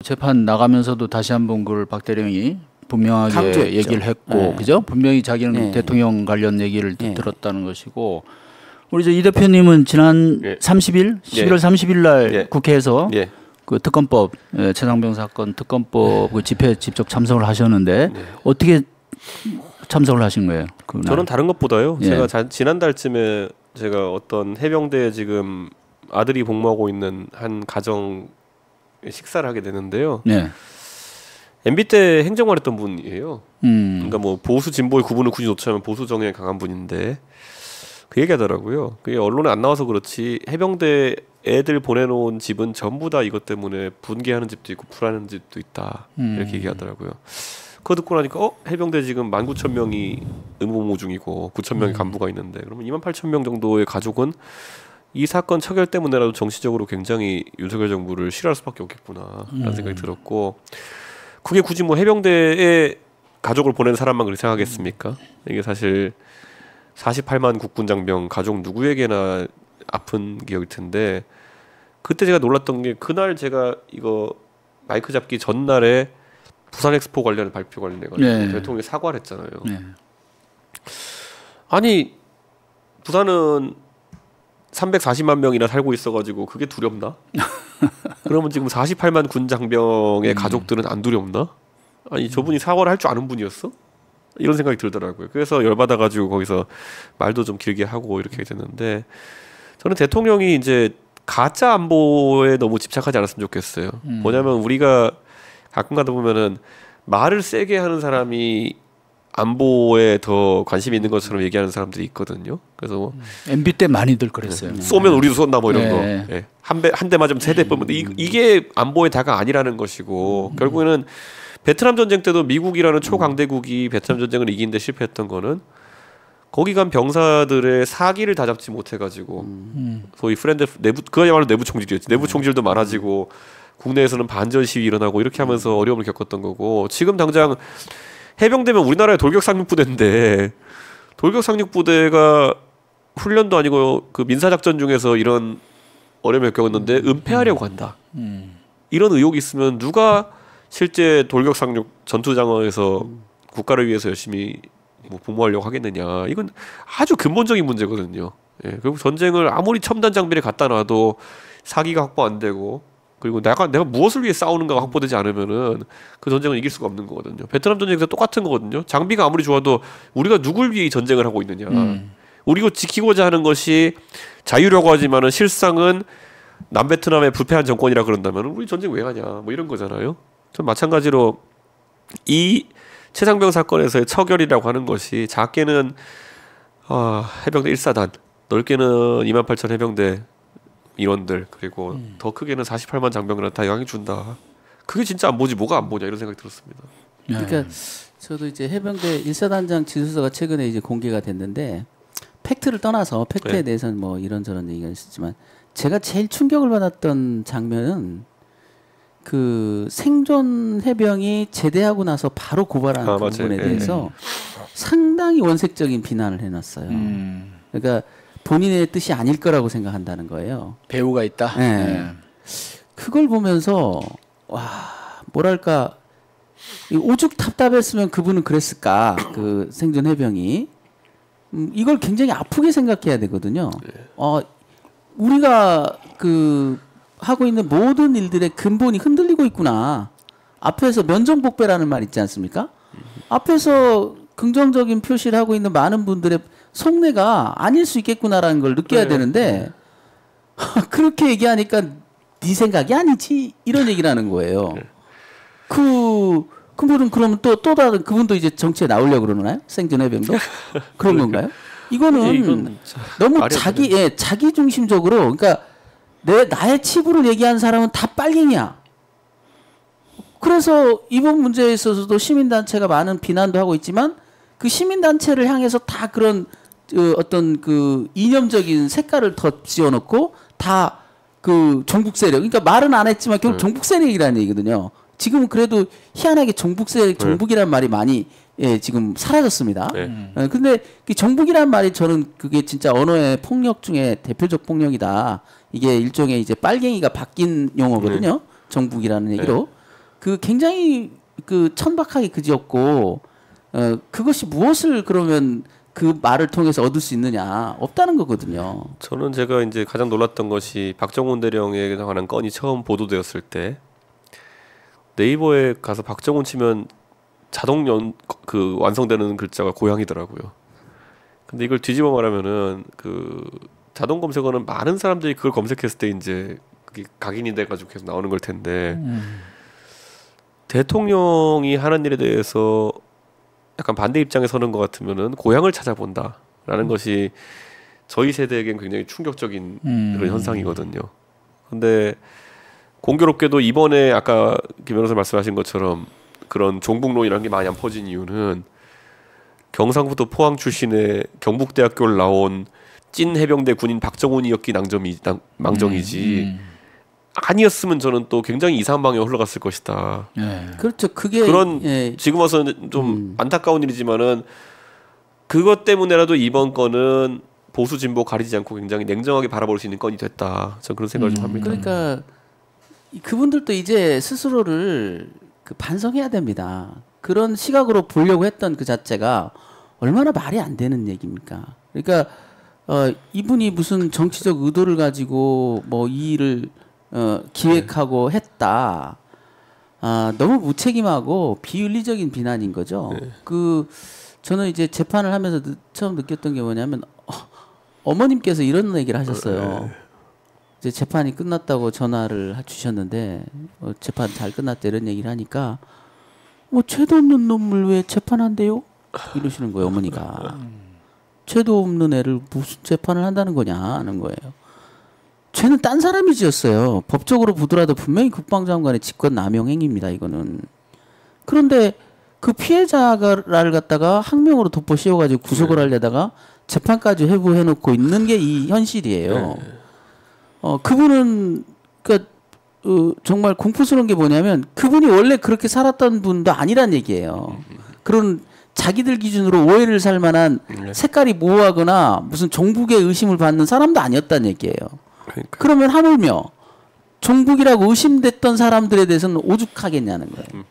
재판 나가면서도 다시 한번 그걸 박 대령이 분명하게 강조했죠. 얘기를 했고, 네. 그죠? 분명히 자기는 네. 대통령 관련 얘기를 네. 들었다는 것이고, 우리 이 대표님은 지난 30일, 11월 30일 날 국회에서 그 특검법, 최상병 사건 특검법 그 집회에 직접 참석을 하셨는데 어떻게 참석을 하신 거예요? 그날? 저는 다른 것보다요. 제가 지난달쯤에 제가 어떤 해병대에 지금 아들이 복무하고 있는 한 가정 식사를 하게 되는데요. MB 때 행정관했던 분이에요. 그러니까 뭐 보수 진보의 구분을 굳이 놓자면 보수 정에 강한 분인데 그 얘기하더라고요. 그게 언론에 안 나와서 그렇지 해병대 애들 보내놓은 집은 전부 다 이것 때문에 분개하는 집도 있고 불안한 집도 있다 이렇게 얘기하더라고요. 그거 듣고 나니까 해병대 지금 19,000명이 의무복무 중이고 9,000명의 간부가 있는데 그러면 28,000명 정도의 가족은 이 사건 처결 때문에라도 정치적으로 굉장히 윤석열 정부를 싫어할 수밖에 없겠구나라는 생각이 들었고 그게 굳이 뭐 해병대에 가족을 보낸 사람만 그렇게 생각하겠습니까? 이게 사실 48만 국군 장병 가족 누구에게나 아픈 기억일 텐데 그때 제가 놀랐던 게 그날 제가 이거 마이크 잡기 전날에 부산 엑스포 관련 발표 관련해가지고 대통령이 사과를 했잖아요. 아니 부산은 340만 명이나 살고 있어가지고 그게 두렵나? 그러면 지금 48만 군 장병의 가족들은 안 두렵나? 아니 저분이 사과를 할 줄 아는 분이었어? 이런 생각이 들더라고요. 그래서 열받아가지고 거기서 말도 좀 길게 하고 이렇게 됐는데 저는 대통령이 이제 가짜 안보에 너무 집착하지 않았으면 좋겠어요. 뭐냐면 우리가 가끔 가다 보면은 말을 세게 하는 사람이 안보에 더 관심이 있는 것처럼 얘기하는 사람들이 있거든요. 그래서 뭐 MB 때 많이들 그랬어요. 쏘면 우리도 쏜다 뭐 이런 거. 한 대 맞으면 3대 뻔. 이게 안보의 다가 아니라는 것이고 결국에는 베트남 전쟁 때도 미국이라는 초강대국이 베트남 전쟁을 이기는데 실패했던 거는 거기 간 병사들의 사기를 다 잡지 못해가지고 소위 프렌드 내부 그야말로 내부 총질이었지. 내부 총질도 많아지고 국내에서는 반전 시위 일어나고 이렇게 하면서 어려움을 겪었던 거고 지금 당장 해병대면 우리나라의 돌격 상륙부대인데 돌격 상륙부대가 훈련도 아니고 그 민사작전 중에서 이런 어려움을 겪었는데 은폐하려고 한다. 이런 의혹이 있으면 누가 실제 돌격 상륙 전투장에서 국가를 위해서 열심히 뭐 복무하려고 하겠느냐. 이건 아주 근본적인 문제거든요. 결국 전쟁을 아무리 첨단 장비를 갖다 놔도 사기가 확보 안 되고 그리고 내가 무엇을 위해 싸우는가가 확보되지 않으면은 그 전쟁을 이길 수가 없는 거거든요. 베트남 전쟁에서 똑같은 거거든요. 장비가 아무리 좋아도 우리가 누굴 위해 이 전쟁을 하고 있느냐. 우리가 지키고자 하는 것이 자유라고 하지만은 실상은 남베트남의 부패한 정권이라 그런다면 우리 전쟁 왜 하냐. 뭐 이런 거잖아요. 전 마찬가지로 이 최상병 사건에서의 처결이라고 하는 것이 작게는 해병대 1사단, 넓게는 28,000 해병대 인원들 그리고 더 크게는 48만 장병들한테 다 영향이 준다. 그게 진짜 안보지 뭐가 안보냐 이런 생각이 들었습니다. 그러니까 저도 이제 해병대 1사단장 지도서가 최근에 이제 공개가 됐는데 팩트를 떠나서 팩트에 대해서는 뭐 이런저런 얘기가 있었지만 제가 제일 충격을 받았던 장면은 그 생존 해병이 제대하고 나서 바로 고발하는 그 부분에 대해서 상당히 원색적인 비난을 해놨어요. 그러니까 본인의 뜻이 아닐 거라고 생각한다는 거예요. 배우가 있다. 그걸 보면서 와 뭐랄까 오죽 답답했으면 그분은 그랬을까 그 생존 해병이 이걸 굉장히 아프게 생각해야 되거든요. 우리가 그 하고 있는 모든 일들의 근본이 흔들리고 있구나. 앞에서 면정복배라는 말 있지 않습니까? 앞에서 긍정적인 표시를 하고 있는 많은 분들의 속내가 아닐 수 있겠구나라는 걸 느껴야 되는데 그렇게 얘기하니까 네 생각이 아니지 이런 얘기를 하는 거예요. 그분은 그러면 또 다른 그분도 이제 정치에 나오려고 그러나요? 생존 해병도 그런 건가요? 이거는 너무 자기 중심적으로 그러니까 나의 치부를 얘기하는 사람은 다 빨갱이야. 그래서 이번 문제에 있어서도 시민단체가 많은 비난도 하고 있지만 그 시민단체를 향해서 다 그런 어떤 그 이념적인 색깔을 더 지어놓고 다 그 종북 세력 그러니까 말은 안 했지만 결국 종북 세력이라는 얘기거든요. 지금은 그래도 희한하게 종북 세력, 종북이라는 말이 많이 지금 사라졌습니다. 근데 그 종북이라는 말이 저는 그게 진짜 언어의 폭력 중에 대표적 폭력이다. 이게 일종의 이제 빨갱이가 바뀐 용어거든요. 종북이라는 얘기로. 그 굉장히 그 천박하게 그지었고 그것이 무엇을 그러면 그 말을 통해서 얻을 수 있느냐 없다는 거거든요. 저는 제가 이제 가장 놀랐던 것이 박정훈 대령에 관한 건이 처음 보도되었을 때 네이버에 가서 박정훈 치면 자동 그 완성되는 글자가 고양이더라고요. 근데 이걸 뒤집어 말하면은 그 자동 검색어는 많은 사람들이 그걸 검색했을 때 이제 그게 각인이 돼가지고 계속 나오는 걸 텐데 대통령이 하는 일에 대해서 약간 반대 입장에 서는 것 같으면은 고향을 찾아본다라는 것이 저희 세대에겐 굉장히 충격적인 그런 현상이거든요. 근데 공교롭게도 이번에 아까 김 변호사 말씀하신 것처럼 그런 종북론이라는 게 많이 안 퍼진 이유는 경상북도 포항 출신의 경북대학교를 나온 찐 해병대 군인 박정훈이었기 망정이지 아니었으면 저는 또 굉장히 이상한 방향으로 흘러갔을 것이다. 그렇죠. 그게 그런 지금 와서는 좀 안타까운 일이지만은 그것 때문에라도 이번 건은 보수 진보 가리지 않고 굉장히 냉정하게 바라볼 수 있는 건이 됐다. 저는 그런 생각을 좀 합니다. 그러니까 그분들도 이제 스스로를 그 반성해야 됩니다. 그런 시각으로 보려고 했던 그 자체가 얼마나 말이 안 되는 얘기입니까? 그러니까 이분이 무슨 정치적 의도를 가지고 뭐 이 일을 기획하고 했다. 너무 무책임하고 비윤리적인 비난인 거죠. 그 저는 이제 재판을 하면서 처음 느꼈던 게 뭐냐면 어머님께서 이런 얘기를 하셨어요. 이제 재판이 끝났다고 전화를 주셨는데 재판 잘 끝났다 이런 얘기를 하니까 뭐 죄도 없는 놈을 왜 재판한대요? 이러시는 거예요, 어머니가. 죄도 없는 애를 무슨 재판을 한다는 거냐 하는 거예요. 죄는 딴 사람이 지었어요. 법적으로 보더라도 분명히 국방장관의 직권남용 행위입니다. 이거는. 그런데 그 피해자를 갖다가 항명으로 덮어 씌워가지고 구속을 하려다가 재판까지 회부해놓고 있는 게 이 현실이에요. 그분은 그러니까 정말 공포스러운 게 뭐냐면 그분이 원래 그렇게 살았던 분도 아니란 얘기예요. 그런 자기들 기준으로 오해를 살 만한 색깔이 모호하거나 무슨 종북의 의심을 받는 사람도 아니었다는 얘기예요. 그러니까. 그러면 하물며 종북이라고 의심됐던 사람들에 대해서는 오죽하겠냐는 거예요.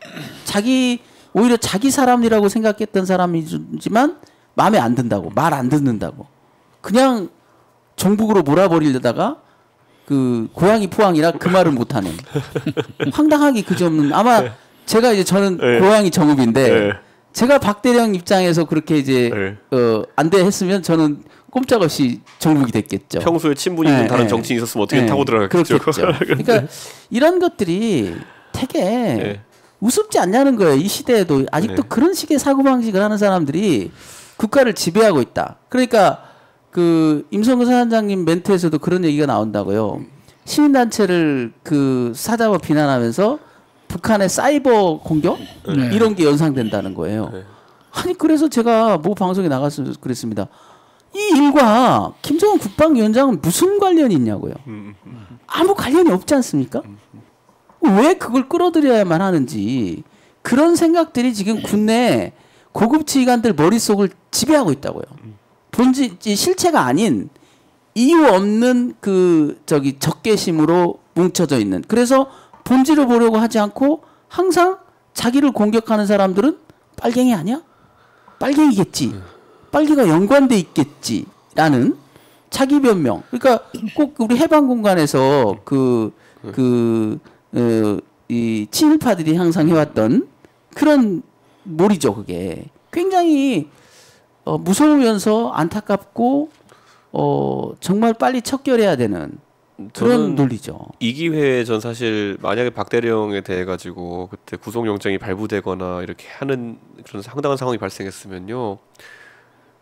오히려 자기 사람이라고 생각했던 사람이지만 마음에 안 든다고, 말 안 듣는다고. 그냥 종북으로 몰아버리려다가 그 고향이 포항이라 그 말을 못하는. 황당하기 그점은 아마 제가 이제 저는 고향이 정읍인데 제가 박 대령 입장에서 그렇게 이제 안돼 했으면 저는 꼼짝없이 정북이 됐겠죠. 평소에 친분이 있는 다른 정치인이 있었으면 어떻게 타고 들어갔겠죠. 그러니까 이런 것들이 되게 우습지 않냐는 거예요. 이 시대에도 아직도 그런 식의 사고방식을 하는 사람들이 국가를 지배하고 있다. 그러니까 그 임성근 사단장님 멘트에서도 그런 얘기가 나온다고요. 시민단체를 그 사자와 비난하면서 북한의 사이버 공격 이런 게 연상된다는 거예요. 아니 그래서 제가 뭐 방송에 나가서 그랬습니다. 이 일과 김정은 국방위원장은 무슨 관련이 있냐고요. 아무 관련이 없지 않습니까? 왜 그걸 끌어들여야만 하는지 그런 생각들이 지금 국내 고급 지휘관들 머릿속을 지배하고 있다고요. 실체가 아닌 이유 없는 그 적개심으로 뭉쳐져 있는. 그래서 본질을 보려고 하지 않고 항상 자기를 공격하는 사람들은 빨갱이 아니야? 빨갱이겠지. 빨갱이가 연관돼 있겠지라는 자기 변명. 그러니까 꼭 우리 해방 공간에서 이 친일파들이 항상 해왔던 그런 몰이죠. 그게 굉장히 무서우면서 안타깝고 정말 빨리 척결해야 되는 그런 논리죠. 이 기회에 전 사실 만약에 박 대령에 대해 가지고 그때 구속영장이 발부되거나 이렇게 하는 그런 상당한 상황이 발생했으면요.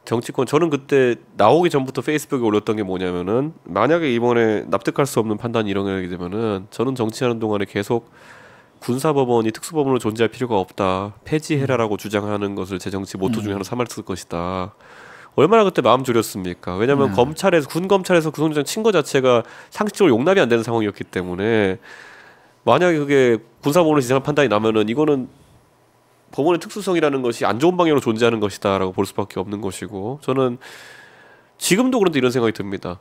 정치권 저는 그때 나오기 전부터 페이스북에 올렸던 게 뭐냐면은 만약에 이번에 납득할 수 없는 판단이 일어나게 되면은 저는 정치하는 동안에 계속 군사법원이 특수법원으로 존재할 필요가 없다. 폐지해라라고 주장하는 것을 제 정치 모토 중에 하나 삼았을 것이다. 얼마나 그때 마음 졸였습니까? 왜냐하면 검찰에서 군 검찰에서 구속영장 친 거 자체가 상식적으로 용납이 안 되는 상황이었기 때문에 만약에 그게 군사법원으로 지정한 판단이 나면은 이거는 법원의 특수성이라는 것이 안 좋은 방향으로 존재하는 것이다라고 볼 수밖에 없는 것이고 저는 지금도 그런데 이런 생각이 듭니다.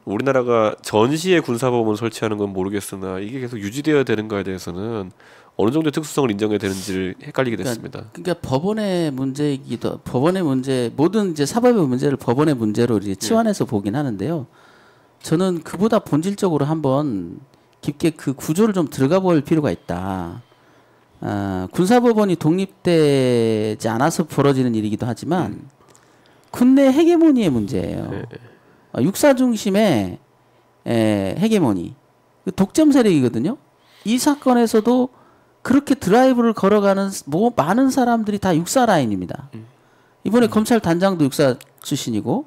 우리나라가 전시에 군사법원 설치하는 건 모르겠으나 이게 계속 유지되어야 되는가에 대해서는 어느 정도의 특수성을 인정해야 되는지를 헷갈리게 됐습니다. 그러니까 법원의 문제이기도 법원의 문제 모든 이제 사법의 문제를 법원의 문제로 이제 치환해서 보긴 하는데요. 저는 그보다 본질적으로 한번 깊게 그 구조를 좀 들어가 볼 필요가 있다. 군사법원이 독립되지 않아서 벌어지는 일이기도 하지만 군내 헤게모니의 문제예요. 육사 중심의 헤게모니, 독점 세력이거든요. 이 사건에서도 그렇게 드라이브를 걸어가는 많은 사람들이 다 육사 라인입니다. 이번에 검찰 단장도 육사 출신이고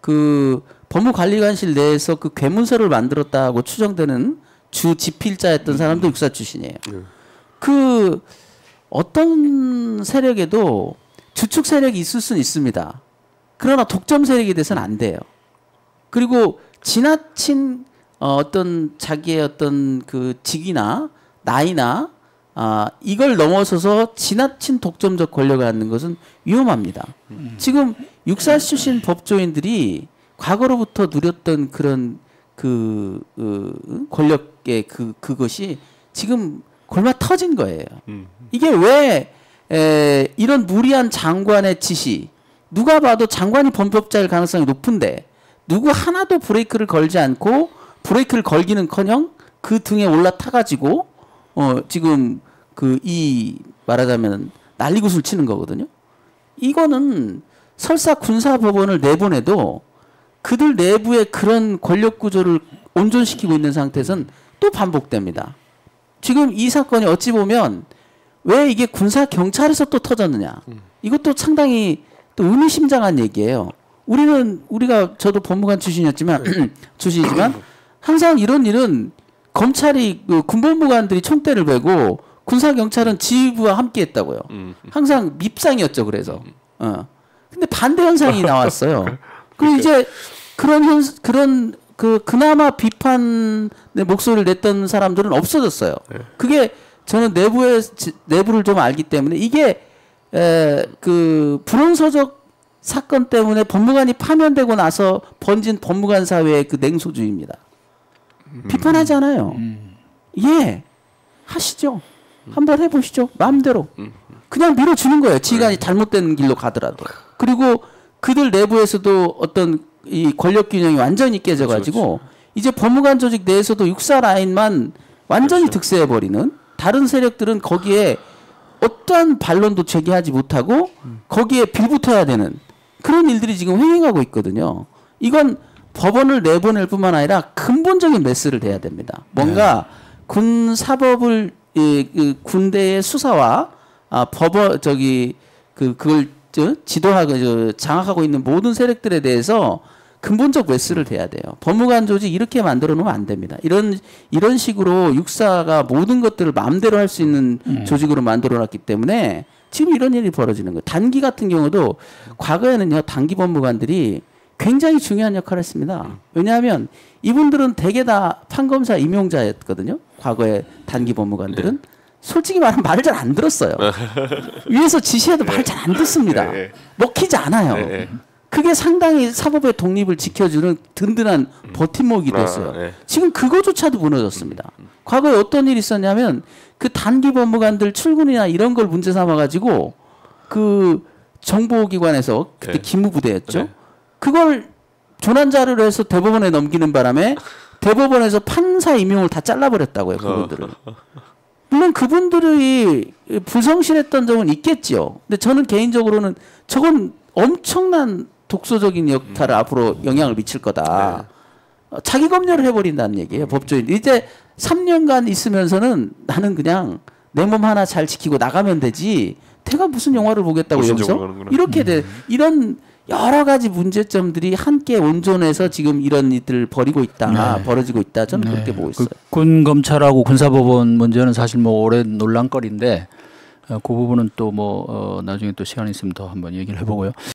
그 법무관리관실 내에서 그 괴문서를 만들었다고 추정되는 주 집필자였던 사람도 육사 출신이에요. 그 어떤 세력에도 주축 세력이 있을 수는 있습니다. 그러나 독점 세력이 돼서는 안 돼요. 그리고 지나친 어떤 자기의 어떤 그 직위나 나이나 이걸 넘어서서 지나친 독점적 권력을 갖는 것은 위험합니다. 지금 육사 출신 법조인들이 과거로부터 누렸던 그런 그 권력의 그것이 지금 골마 터진 거예요. 이게 왜 이런 무리한 장관의 지시, 누가 봐도 장관이 범법자일 가능성이 높은데 누구 하나도 브레이크를 걸지 않고 브레이크를 걸기는커녕 그 등에 올라타가지고 지금 이 말하자면 난리굿을 치는 거거든요. 이거는 설사 군사법원을 내보내도 그들 내부의 그런 권력 구조를 온전시키고 있는 상태에서는 또 반복됩니다. 지금 이 사건이 어찌 보면 왜 이게 군사 경찰에서 또 터졌느냐. 이것도 상당히 또 의미심장한 얘기예요. 우리가 저도 법무관 출신이지만 항상 이런 일은 검찰이 군법무관들이 총대를 베고 군사 경찰은 지휘부와 함께 했다고요. 항상 밉상이었죠. 그래서. 근데 반대 현상이 나왔어요. 그리고 이제 그런 그나마 비판의 목소리를 냈던 사람들은 없어졌어요. 그게 저는 내부를 좀 알기 때문에 이게 그 불온서적 사건 때문에 법무관이 파면되고 나서 번진 법무관 사회의 그 냉소주의입니다. 비판하지 않아요. 예, 하시죠. 한번 해보시죠. 마음대로. 그냥 밀어주는 거예요. 지가 잘못된 길로 가더라도. 그리고 그들 내부에서도 어떤 이 권력 균형이 완전히 깨져가지고 이제 법무관 조직 내에서도 육사 라인만 완전히 득세해버리는, 다른 세력들은 거기에 어떠한 반론도 제기하지 못하고 거기에 빌붙어야 되는 그런 일들이 지금 횡행하고 있거든요. 이건 법원을 내보낼 뿐만 아니라 근본적인 메스를 대야 됩니다. 뭔가 군 사법을 군대의 수사와 법원 그걸 지도하고 장악하고 있는 모든 세력들에 대해서 근본적 메스를 대야 돼요. 법무관 조직 이렇게 만들어 놓으면 안 됩니다. 이런 식으로 육사가 모든 것들을 마음대로 할 수 있는 조직으로 만들어 놨기 때문에 지금 이런 일이 벌어지는 거예요. 단기 같은 경우도 과거에는요, 단기 법무관들이 굉장히 중요한 역할을 했습니다. 왜냐하면 이분들은 대개 다 판검사 임용자였거든요. 과거에 단기 법무관들은. 솔직히 말하면 말을 잘 안 들었어요. 위에서 지시해도 말을 잘 안 듣습니다. 먹히지 않아요. 그게 상당히 사법의 독립을 지켜주는 든든한 버팀목이 됐어요. 지금 그거조차도 무너졌습니다. 과거에 어떤 일이 있었냐면 그 단기 법무관들 출근이나 이런 걸 문제 삼아가지고 그 정보기관에서 그때 기무부대였죠. 그걸 조난자료로 해서 대법원에 넘기는 바람에 대법원에서 판사 임용을 다 잘라버렸다고요. 그분들을. 물론 그분들이 불성실했던 점은 있겠지요. 근데 저는 개인적으로는 저건 엄청난 독소적인 역할을 앞으로 영향을 미칠 거다. 자기 검열을 해버린다는 얘기예요. 법조인. 이제 3년간 있으면서는 나는 그냥 내 몸 하나 잘 지키고 나가면 되지. 내가 무슨 영화를 보겠다고 여기서. 이렇게 이런 여러 가지 문제점들이 함께 온전해서 지금 이런 일들을 벌이고 있다. 벌어지고 있다. 저는 그렇게 보고 있어요. 군 검찰하고 군사법원 문제는 사실 뭐 오랜 논란거리인데 그 부분은 또 뭐 나중에 또 시간 있으면 더 한번 얘기를 해보고요.